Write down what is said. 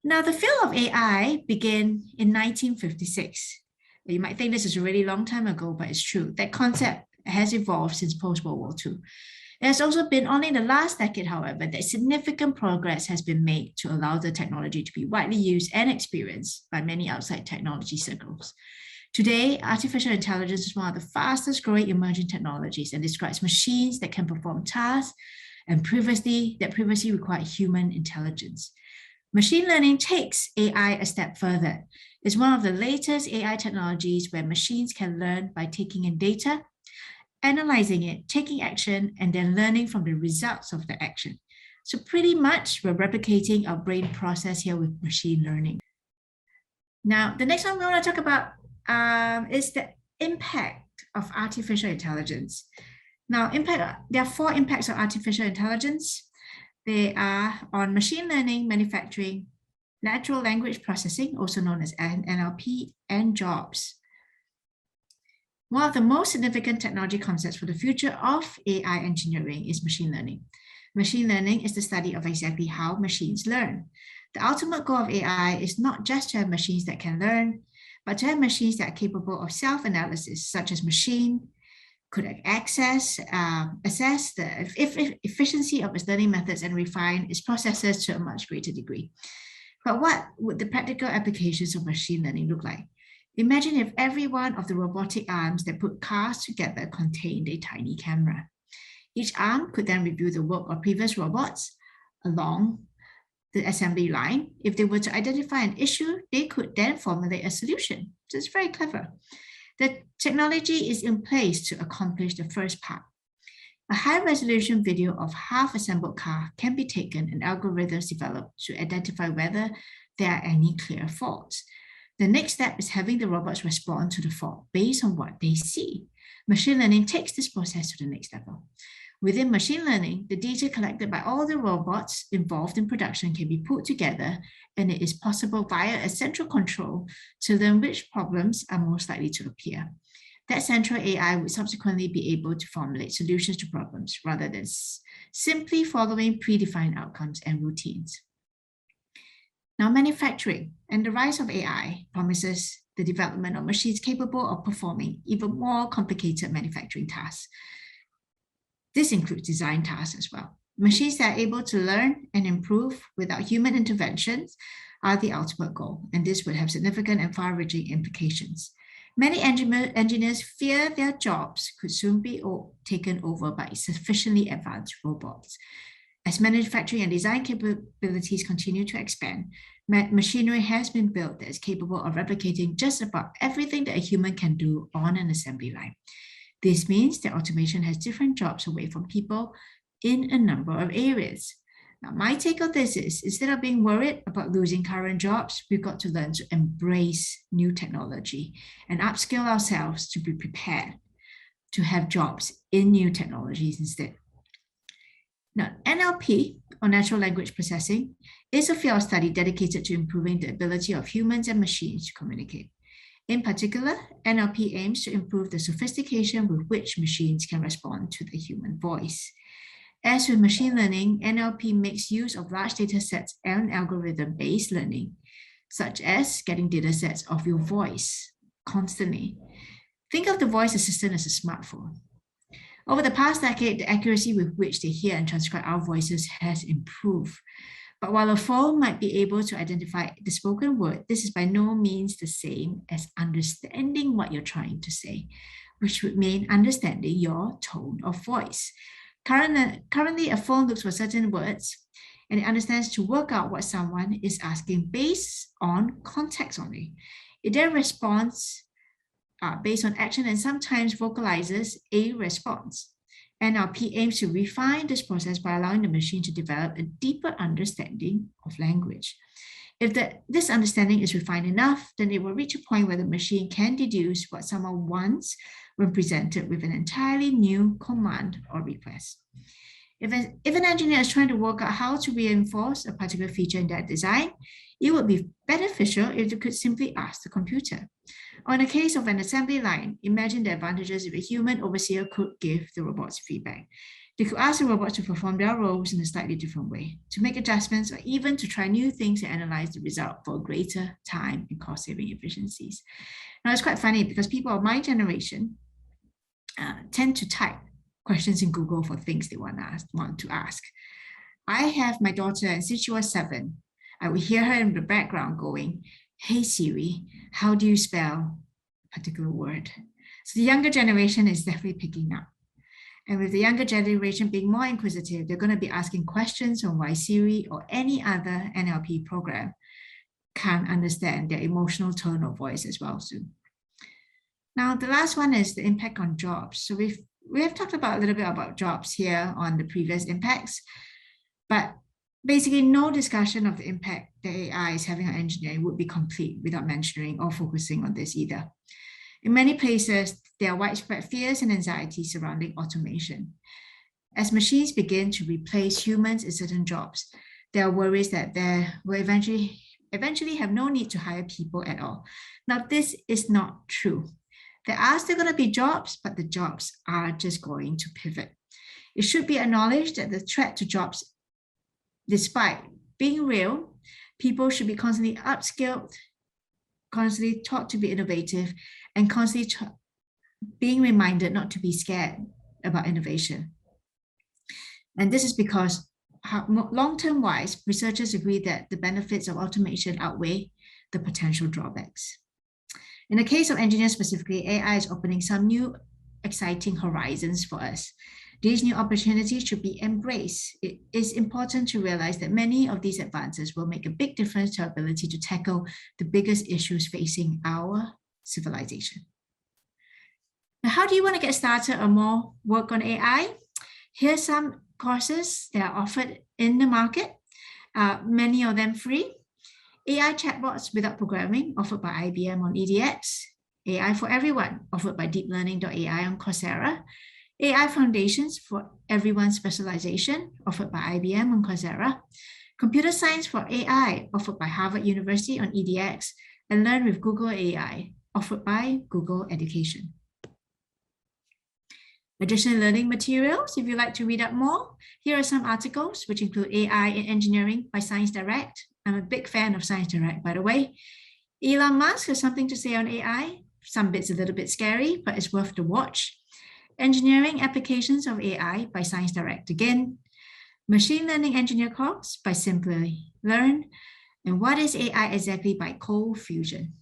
Now, the field of AI began in 1956. You might think this is a really long time ago, but it's true. That concept has evolved since post-World War II. It has also been only in the last decade, however, that significant progress has been made to allow the technology to be widely used and experienced by many outside technology circles. Today, artificial intelligence is one of the fastest growing emerging technologies and describes machines that can perform tasks and previously required human intelligence. Machine learning takes AI a step further. It's one of the latest AI technologies where machines can learn by taking in data, analyzing it, taking action, and then learning from the results of the action. So pretty much we're replicating our brain process here with machine learning. Now, the next one we want to talk about is the impact of artificial intelligence. Now, there are 4 impacts of artificial intelligence. They are on machine learning, manufacturing, natural language processing, also known as NLP, and jobs. One of the most significant technology concepts for the future of AI engineering is machine learning. Machine learning is the study of exactly how machines learn. The ultimate goal of AI is not just to have machines that can learn, but to have machines that are capable of self-analysis, such as machine could assess the efficiency of its learning methods and refine its processes to a much greater degree. But what would the practical applications of machine learning look like? Imagine if every one of the robotic arms that put cars together contained a tiny camera. Each arm could then review the work of previous robots along the assembly line. If they were to identify an issue, they could then formulate a solution. So it's very clever. The technology is in place to accomplish the first part. A high-resolution video of half-assembled car can be taken and algorithms developed to identify whether there are any clear faults. The next step is having the robots respond to the fault based on what they see. Machine learning takes this process to the next level. Within machine learning, the data collected by all the robots involved in production can be put together, and it is possible via a central control to learn which problems are most likely to appear. That central AI would subsequently be able to formulate solutions to problems rather than simply following predefined outcomes and routines. Now, manufacturing and the rise of AI promises the development of machines capable of performing even more complicated manufacturing tasks. This includes design tasks as well. Machines that are able to learn and improve without human interventions are the ultimate goal, and this would have significant and far-reaching implications. Many engineers fear their jobs could soon be taken over by sufficiently advanced robots. As manufacturing and design capabilities continue to expand, machinery has been built that is capable of replicating just about everything that a human can do on an assembly line. This means that automation has different jobs away from people in a number of areas. Now, my take on this is, instead of being worried about losing current jobs, we've got to learn to embrace new technology and upskill ourselves to be prepared to have jobs in new technologies instead. Now, NLP, or natural language processing, is a field of study dedicated to improving the ability of humans and machines to communicate. In particular, NLP aims to improve the sophistication with which machines can respond to the human voice. As with machine learning, NLP makes use of large data sets and algorithm-based learning, such as getting data sets of your voice constantly. Think of the voice assistant as a smartphone. Over the past decade, the accuracy with which they hear and transcribe our voices has improved. But while a phone might be able to identify the spoken word, this is by no means the same as understanding what you're trying to say, which would mean understanding your tone of voice. Currently, a phone looks for certain words and it understands to work out what someone is asking based on context only. It then responds based on action and sometimes vocalizes a response. NLP aims to refine this process by allowing the machine to develop a deeper understanding of language. If this understanding is refined enough, then it will reach a point where the machine can deduce what someone wants when presented with an entirely new command or request. If an engineer is trying to work out how to reinforce a particular feature in their design, it would be beneficial if they could simply ask the computer. Or in the case of an assembly line, imagine the advantages if a human overseer could give the robots feedback. They could ask the robots to perform their roles in a slightly different way, to make adjustments, or even to try new things and analyze the result for greater time and cost-saving efficiencies. Now, it's quite funny because people of my generation tend to type questions in Google for things they want to ask. I have my daughter, and since she was 7, I would hear her in the background going, "Hey Siri, how do you spell a particular word?" So the younger generation is definitely picking up. And with the younger generation being more inquisitive, they're going to be asking questions on why Siri or any other NLP program can't understand their emotional tone of voice as well soon. Now, the last one is the impact on jobs. So we have talked about a little bit about jobs here on the previous impacts, but basically no discussion of the impact that AI is having on engineering would be complete without mentioning or focusing on this either. In many places, there are widespread fears and anxieties surrounding automation. As machines begin to replace humans in certain jobs, there are worries that there will eventually have no need to hire people at all. Now, this is not true. There are still going to be jobs, but the jobs are just going to pivot. It should be acknowledged that the threat to jobs, despite being real, people should be constantly upskilled, constantly taught to be innovative, and constantly being reminded not to be scared about innovation. And this is because long-term wise, researchers agree that the benefits of automation outweigh the potential drawbacks. In the case of engineers specifically, AI is opening some new exciting horizons for us. These new opportunities should be embraced. It is important to realize that many of these advances will make a big difference to our ability to tackle the biggest issues facing our civilization. Now, how do you want to get started on more work on AI? Here's some courses that are offered in the market, many of them free. AI chatbots without programming, offered by IBM on EDX. AI for Everyone, offered by deeplearning.ai on Coursera. AI Foundations for Everyone's Specialization, offered by IBM on Coursera. Computer Science for AI, offered by Harvard University on EDX. And Learn with Google AI, offered by Google Education. Additional learning materials, if you'd like to read up more, here are some articles which include AI in Engineering by Science Direct. I'm a big fan of Science Direct, by the way. Elon Musk has something to say on AI. Some bits a little bit scary, but it's worth the watch. Engineering Applications of AI by Science Direct again. Machine Learning Engineer course by Simply Learn. And What is AI Exactly by Cold Fusion.